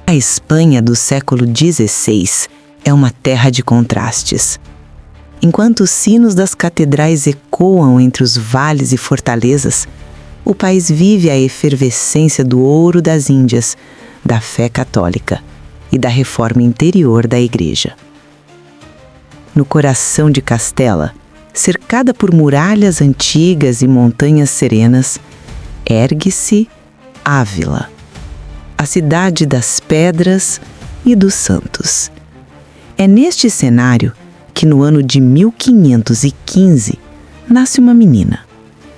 A Espanha do século XVI é uma terra de contrastes. Enquanto os sinos das catedrais ecoam entre os vales e fortalezas, o país vive a efervescência do ouro das Índias, da fé católica e da reforma interior da Igreja. No coração de Castela, cercada por muralhas antigas e montanhas serenas, ergue-se Ávila, a cidade das pedras e dos santos. É neste cenário que no ano de 1515 nasce uma menina,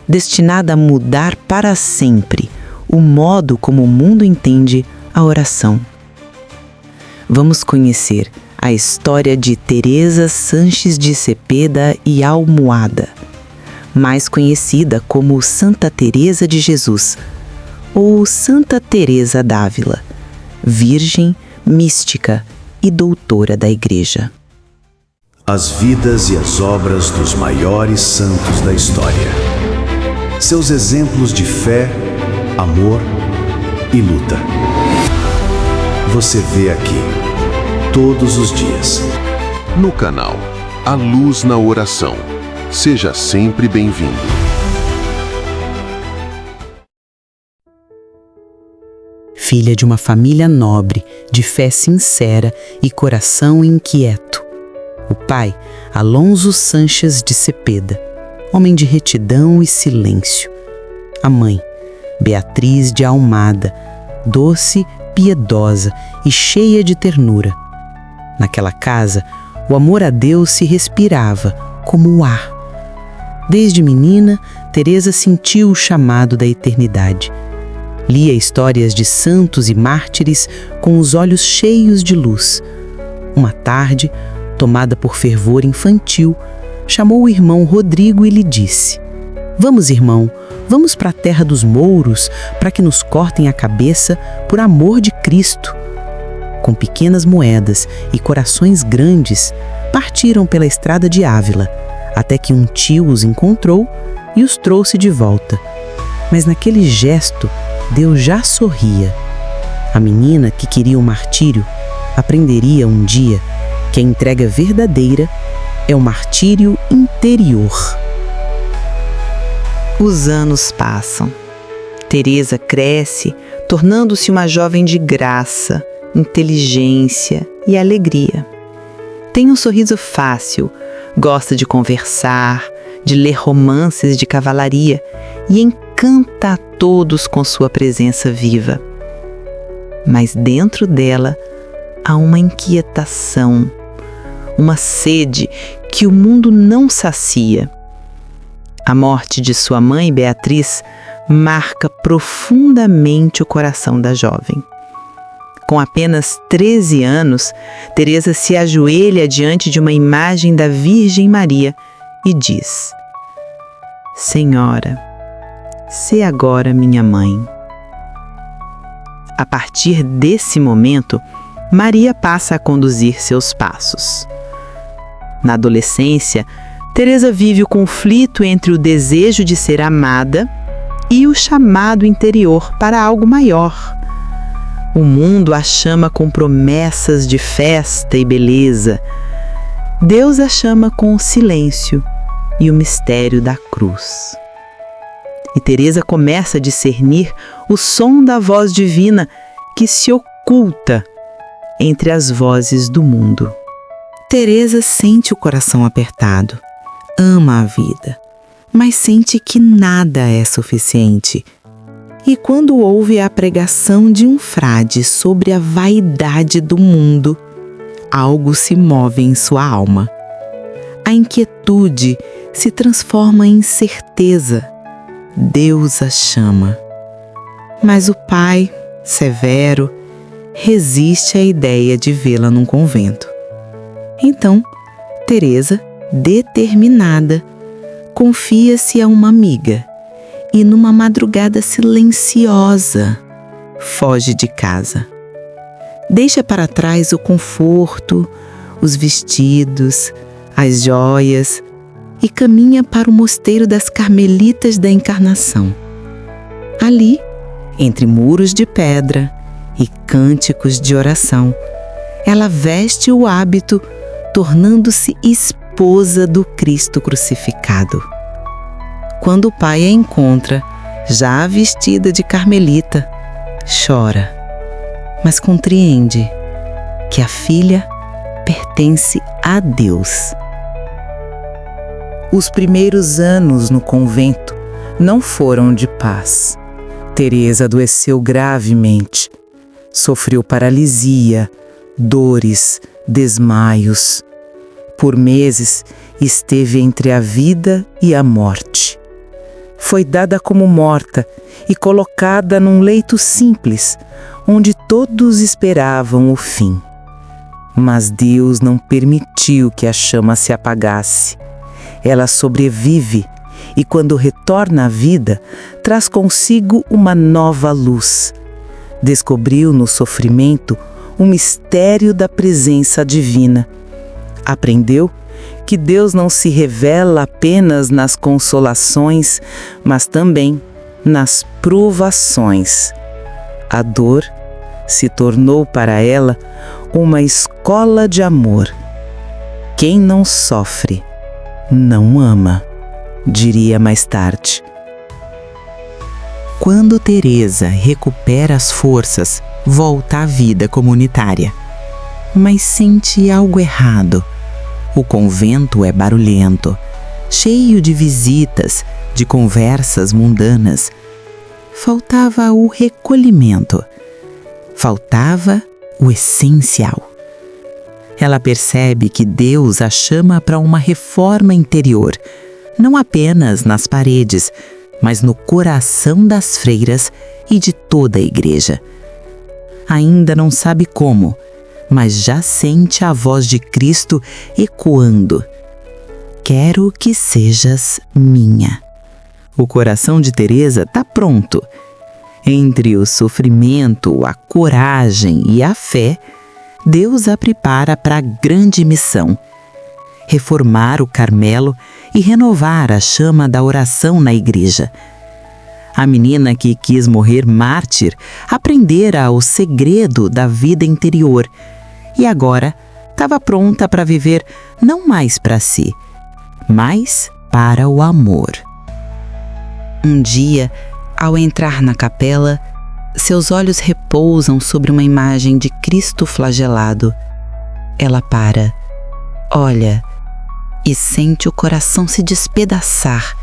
destinada a mudar para sempre o modo como o mundo entende a oração. Vamos conhecer a história de Teresa Sanches de Cepeda e Almohada, mais conhecida como Santa Teresa de Jesus, ou Santa Teresa d'Ávila, virgem, mística e doutora da Igreja. As vidas e as obras dos maiores santos da história. Seus exemplos de fé, amor e luta. Você vê aqui, todos os dias. No canal A Luz na Oração. Seja sempre bem-vindo. Filha de uma família nobre, de fé sincera e coração inquieto. O pai, Alonso Sanches de Cepeda, homem de retidão e silêncio. A mãe, Beatriz de Almada, doce, piedosa e cheia de ternura. Naquela casa, o amor a Deus se respirava como o ar. Desde menina, Teresa sentiu o chamado da eternidade. Lia histórias de santos e mártires com os olhos cheios de luz. Uma tarde, tomada por fervor infantil, chamou o irmão Rodrigo e lhe disse: "Vamos, irmão, vamos para a terra dos mouros para que nos cortem a cabeça por amor de Cristo." Com pequenas moedas e corações grandes, partiram pela estrada de Ávila, até que um tio os encontrou e os trouxe de volta. Mas naquele gesto, Deus já sorria. A menina que queria o martírio aprenderia um dia que a entrega verdadeira é o martírio interior. Os anos passam. Teresa cresce, tornando-se uma jovem de graça, inteligência e alegria. Tem um sorriso fácil, gosta de conversar, de ler romances de cavalaria e encanta a todos com sua presença viva. Mas dentro dela há uma inquietação, uma sede que o mundo não sacia. A morte de sua mãe, Beatriz, marca profundamente o coração da jovem. Com apenas 13 anos, Teresa se ajoelha diante de uma imagem da Virgem Maria e diz: "Senhora, sê agora minha mãe." A partir desse momento, Maria passa a conduzir seus passos. Na adolescência, Teresa vive o conflito entre o desejo de ser amada e o chamado interior para algo maior. O mundo a chama com promessas de festa e beleza. Deus a chama com o silêncio e o mistério da cruz. E Teresa começa a discernir o som da voz divina que se oculta entre as vozes do mundo. Teresa sente o coração apertado, ama a vida, mas sente que nada é suficiente. E quando ouve a pregação de um frade sobre a vaidade do mundo, algo se move em sua alma. A inquietude se transforma em certeza. Deus a chama. Mas o pai, severo, resiste à ideia de vê-la num convento. Então, Teresa, determinada, confia-se a uma amiga e, numa madrugada silenciosa, foge de casa. Deixa para trás o conforto, os vestidos, as joias e caminha para o mosteiro das Carmelitas da Encarnação. Ali, entre muros de pedra e cânticos de oração. Ela veste o hábito, tornando-se esposa do Cristo crucificado. Quando o pai a encontra, já vestida de carmelita, chora, mas compreende que a filha pertence a Deus. Os primeiros anos no convento não foram de paz. Teresa adoeceu gravemente. Sofreu paralisia, dores, desmaios. Por meses esteve entre a vida e a morte. Foi dada como morta e colocada num leito simples, onde todos esperavam o fim. Mas Deus não permitiu que a chama se apagasse. Ela sobrevive e, quando retorna à vida, traz consigo uma nova luz. Descobriu no sofrimento o mistério da presença divina. Aprendeu que Deus não se revela apenas nas consolações, mas também nas provações. A dor se tornou para ela uma escola de amor. Quem não sofre, não ama, diria mais tarde. Quando Teresa recupera as forças, volta à vida comunitária. Mas sente algo errado. O convento é barulhento, cheio de visitas, de conversas mundanas. Faltava o recolhimento. Faltava o essencial. Ela percebe que Deus a chama para uma reforma interior, não apenas nas paredes, mas no coração das freiras e de toda a igreja. Ainda não sabe como, mas já sente a voz de Cristo ecoando: quero que sejas minha. O coração de Teresa está pronto. Entre o sofrimento, a coragem e a fé, Deus a prepara para a grande missão: reformar o Carmelo e renovar a chama da oração na igreja. A menina que quis morrer mártir aprendera o segredo da vida interior e agora estava pronta para viver não mais para si, mas para o amor. Um dia, ao entrar na capela, seus olhos repousam sobre uma imagem de Cristo flagelado. Ela para, olha e sente o coração se despedaçar.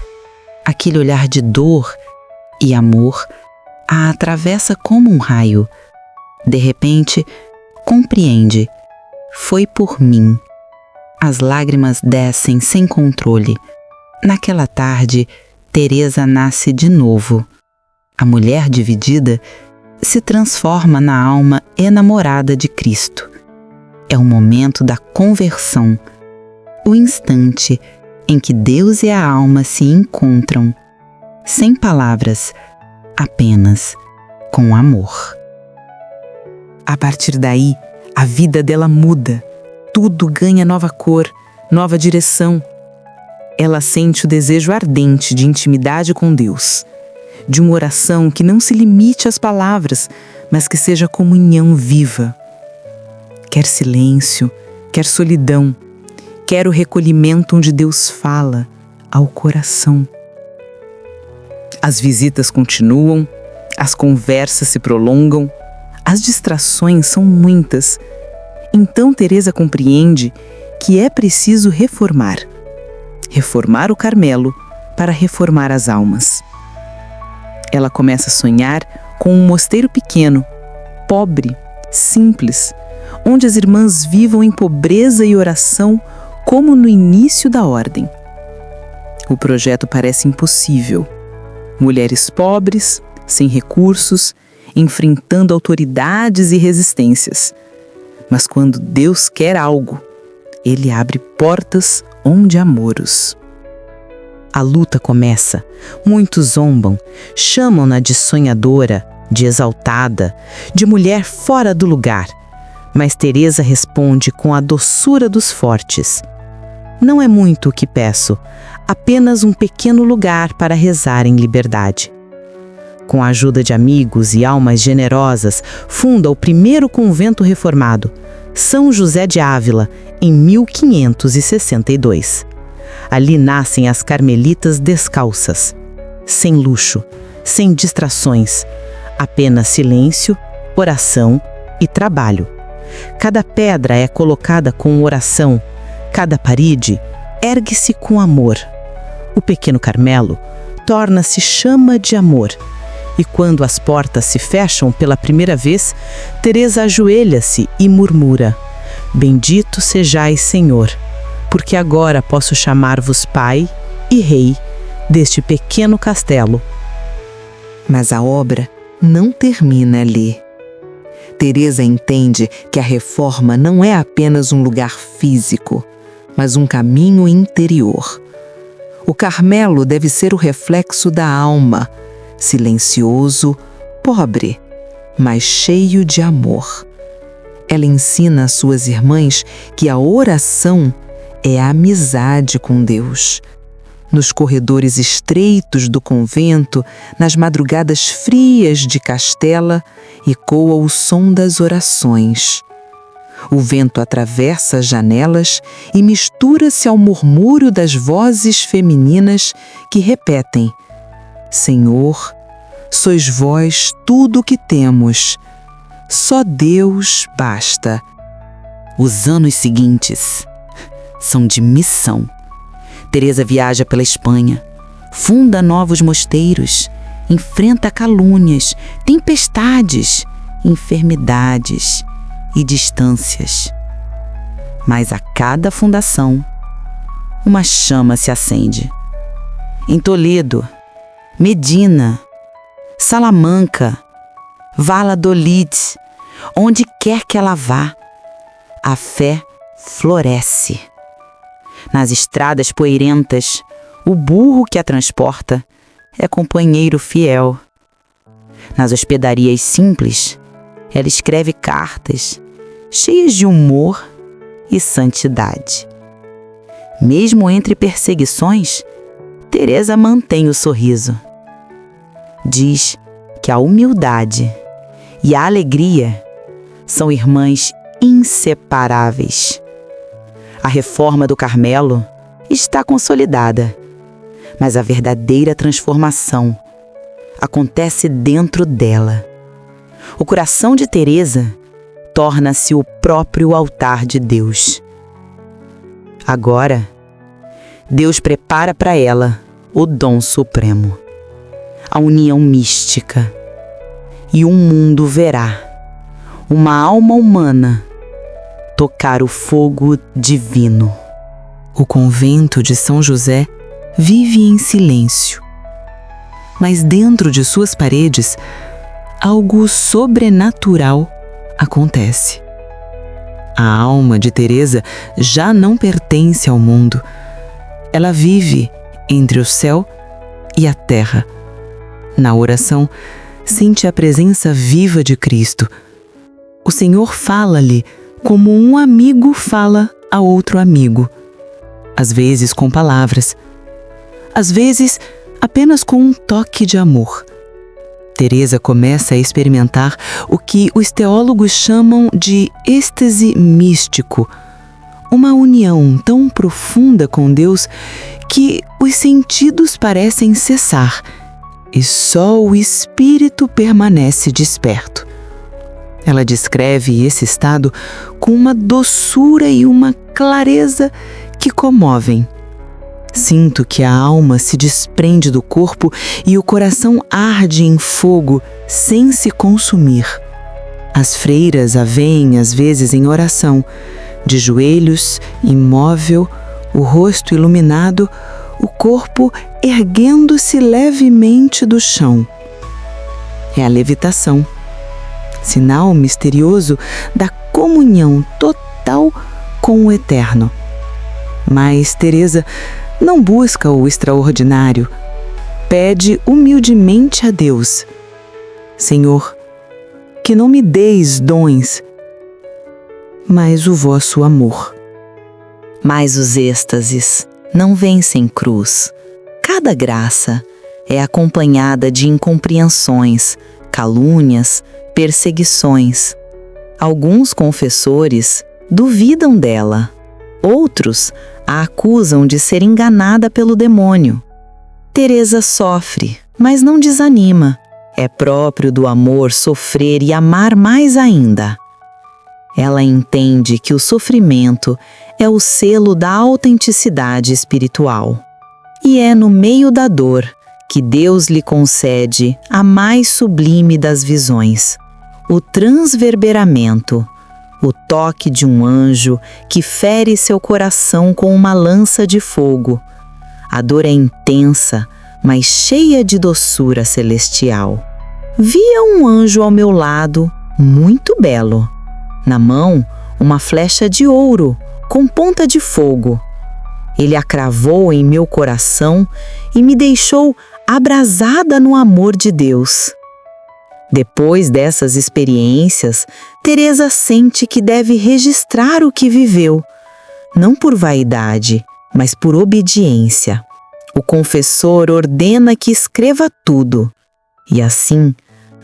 Aquele olhar de dor e amor a atravessa como um raio. De repente, compreende: foi por mim. As lágrimas descem sem controle. Naquela tarde, Teresa nasce de novo. A mulher dividida se transforma na alma enamorada de Cristo. É o momento da conversão, o instante em que Deus e a alma se encontram, sem palavras, apenas com amor. A partir daí, a vida dela muda, tudo ganha nova cor, nova direção. Ela sente o desejo ardente de intimidade com Deus, de uma oração que não se limite às palavras, mas que seja comunhão viva. Quer silêncio, quer solidão, quer o recolhimento onde Deus fala ao coração. As visitas continuam, as conversas se prolongam, as distrações são muitas. Então Teresa compreende que é preciso reformar o Carmelo para reformar as almas. Ela começa a sonhar com um mosteiro pequeno, pobre, simples, onde as irmãs vivam em pobreza e oração como no início da ordem. O projeto parece impossível. Mulheres pobres, sem recursos, enfrentando autoridades e resistências. Mas quando Deus quer algo, Ele abre portas onde há muros. A luta começa. Muitos zombam, chamam-na de sonhadora, de exaltada, de mulher fora do lugar. Mas Teresa responde com a doçura dos fortes: não é muito o que peço, apenas um pequeno lugar para rezar em liberdade. Com a ajuda de amigos e almas generosas, funda o primeiro convento reformado, São José de Ávila, em 1562. Ali nascem as Carmelitas Descalças, sem luxo, sem distrações, apenas silêncio, oração e trabalho. Cada pedra é colocada com oração, cada parede ergue-se com amor. O pequeno Carmelo torna-se chama de amor. E quando as portas se fecham pela primeira vez, Teresa ajoelha-se e murmura: Bendito sejais, Senhor, porque agora posso chamar-vos Pai e Rei deste pequeno castelo. Mas a obra não termina ali. Teresa entende que a reforma não é apenas um lugar físico, mas um caminho interior. O Carmelo deve ser o reflexo da alma, silencioso, pobre, mas cheio de amor. Ela ensina às suas irmãs que a oração é a amizade com Deus. Nos corredores estreitos do convento, nas madrugadas frias de Castela, ecoa o som das orações. O vento atravessa as janelas e mistura-se ao murmúrio das vozes femininas que repetem: Senhor, sois vós tudo o que temos. Só Deus basta. Os anos seguintes são de missão. Teresa viaja pela Espanha, funda novos mosteiros, enfrenta calúnias, tempestades, enfermidades e distâncias. Mas a cada fundação, uma chama se acende. Em Toledo, Medina, Salamanca, Valladolid, onde quer que ela vá, a fé floresce. Nas estradas poeirentas, o burro que a transporta é companheiro fiel. Nas hospedarias simples, ela escreve cartas cheias de humor e santidade. Mesmo entre perseguições, Teresa mantém o sorriso. Diz que a humildade e a alegria são irmãs inseparáveis. A reforma do Carmelo está consolidada, mas a verdadeira transformação acontece dentro dela. O coração de Teresa torna-se o próprio altar de Deus. Agora, Deus prepara para ela o dom supremo, a união mística, e um mundo verá uma alma humana tocar o fogo divino. O convento de São José vive em silêncio, mas dentro de suas paredes, algo sobrenatural acontece. A alma de Teresa já não pertence ao mundo. Ela vive entre o céu e a terra. Na oração, sente a presença viva de Cristo. O Senhor fala-lhe como um amigo fala a outro amigo, às vezes com palavras, às vezes apenas com um toque de amor. Teresa começa a experimentar o que os teólogos chamam de êxtase místico, uma união tão profunda com Deus que os sentidos parecem cessar e só o espírito permanece desperto. Ela descreve esse estado com uma doçura e uma clareza que comovem. Sinto que a alma se desprende do corpo e o coração arde em fogo sem se consumir. As freiras a veem às vezes em oração, de joelhos, imóvel, o rosto iluminado, o corpo erguendo-se levemente do chão. É a levitação, sinal misterioso da comunhão total com o Eterno. Mas Teresa não busca o extraordinário. Pede humildemente a Deus: Senhor, que não me deis dons, mas o vosso amor. Mas os êxtases não vencem cruz. Cada graça é acompanhada de incompreensões, calúnias, perseguições. Alguns confessores duvidam dela. Outros a acusam de ser enganada pelo demônio. Teresa sofre, mas não desanima. É próprio do amor sofrer e amar mais ainda. Ela entende que o sofrimento é o selo da autenticidade espiritual. E é no meio da dor que Deus lhe concede a mais sublime das visões, o transverberamento, o toque de um anjo que fere seu coração com uma lança de fogo. A dor é intensa, mas cheia de doçura celestial. Via um anjo ao meu lado, muito belo. Na mão, uma flecha de ouro, com ponta de fogo. Ele a cravou em meu coração e me deixou abrasada no amor de Deus. Depois dessas experiências, Teresa sente que deve registrar o que viveu, não por vaidade, mas por obediência. O confessor ordena que escreva tudo, e assim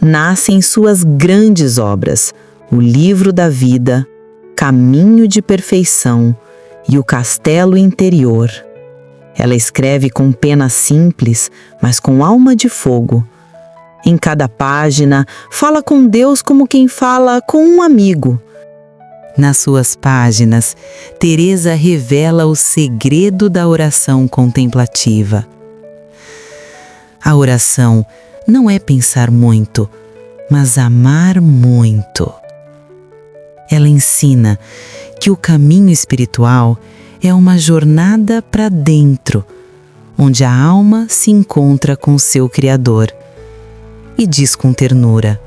nascem suas grandes obras, o Livro da Vida, Caminho de Perfeição e o Castelo Interior. Ela escreve com pena simples, mas com alma de fogo. Em cada página, fala com Deus como quem fala com um amigo. Nas suas páginas, Teresa revela o segredo da oração contemplativa. A oração não é pensar muito, mas amar muito. Ela ensina que o caminho espiritual é uma jornada para dentro, onde a alma se encontra com seu Criador. E diz com ternura: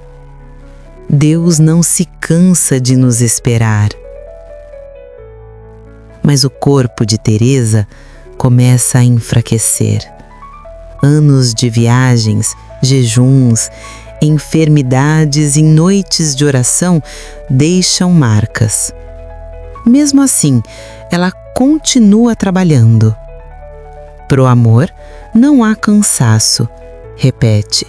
Deus não se cansa de nos esperar. Mas o corpo de Teresa começa a enfraquecer. Anos de viagens, jejuns, enfermidades e noites de oração deixam marcas. Mesmo assim, ela continua trabalhando. Pro amor não há cansaço, repete.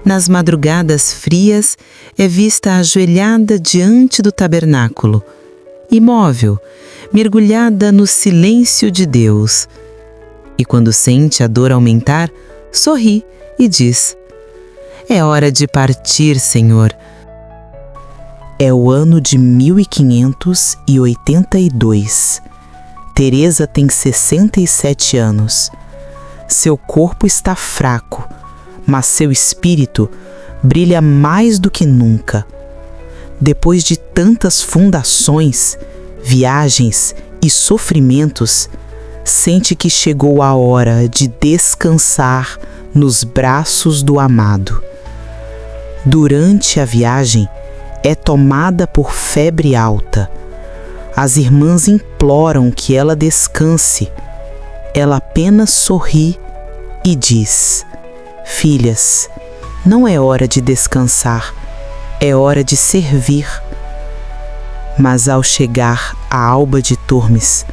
Nas madrugadas frias, é vista ajoelhada diante do tabernáculo, imóvel, mergulhada no silêncio de Deus. E quando sente a dor aumentar, sorri e diz: é hora de partir, Senhor. É o ano de 1582. Teresa tem 67 anos. Seu corpo está fraco, mas seu espírito brilha mais do que nunca. Depois de tantas fundações, viagens e sofrimentos, sente que chegou a hora de descansar nos braços do amado. Durante a viagem, é tomada por febre alta. As irmãs imploram que ela descanse. Ela apenas sorri e diz: filhas, não é hora de descansar, é hora de servir. Mas ao chegar a Alba de Tormes,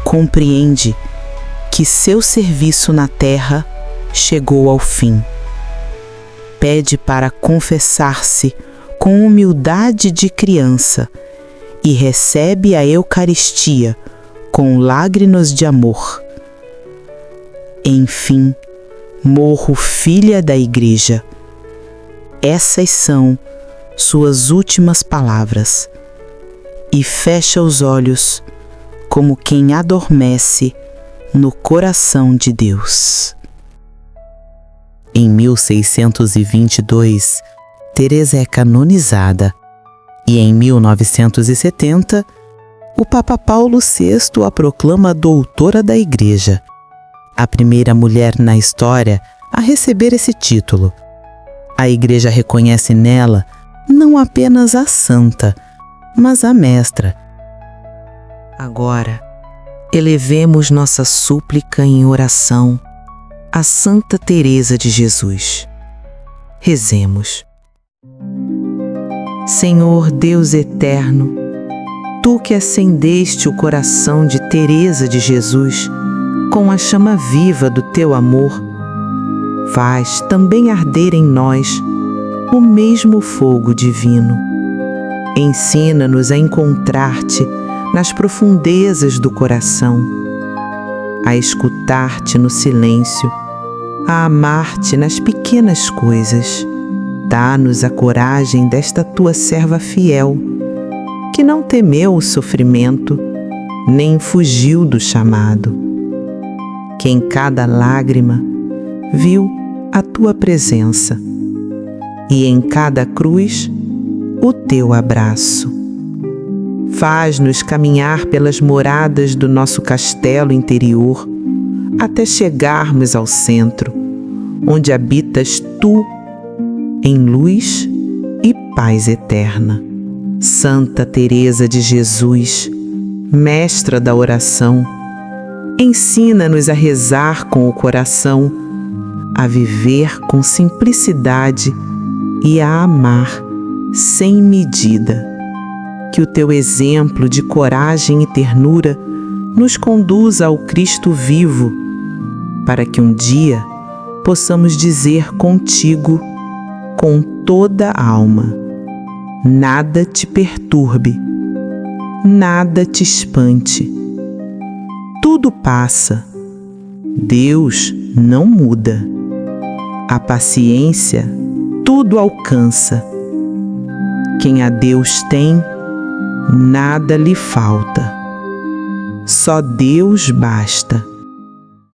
compreende que seu serviço na terra chegou ao fim. Pede para confessar-se com humildade de criança e recebe a Eucaristia com lágrimas de amor. Enfim, morro filha da Igreja. Essas são suas últimas palavras. E fecha os olhos como quem adormece no coração de Deus. Em 1622, Teresa é canonizada e em 1970, o Papa Paulo VI a proclama doutora da Igreja, a primeira mulher na história a receber esse título. A Igreja reconhece nela não apenas a santa, mas a mestra. Agora, elevemos nossa súplica em oração a Santa Teresa de Jesus. Rezemos. Senhor Deus eterno, Tu que acendeste o coração de Teresa de Jesus com a chama viva do Teu amor, faz também arder em nós o mesmo fogo divino. Ensina-nos a encontrar-te nas profundezas do coração, a escutar-te no silêncio, a amar-te nas pequenas coisas. Dá-nos a coragem desta tua serva fiel, que não temeu o sofrimento, nem fugiu do chamado, que em cada lágrima viu a tua presença e em cada cruz o teu abraço. Faz-nos caminhar pelas moradas do nosso castelo interior até chegarmos ao centro, onde habitas tu em luz e paz eterna. Santa Teresa de Jesus, mestra da oração, ensina-nos a rezar com o coração, a viver com simplicidade e a amar sem medida. Que o teu exemplo de coragem e ternura nos conduza ao Cristo vivo, para que um dia possamos dizer contigo, com toda a alma: nada te perturbe, nada te espante. Tudo passa, Deus não muda. A paciência tudo alcança. Quem a Deus tem, nada lhe falta. Só Deus basta.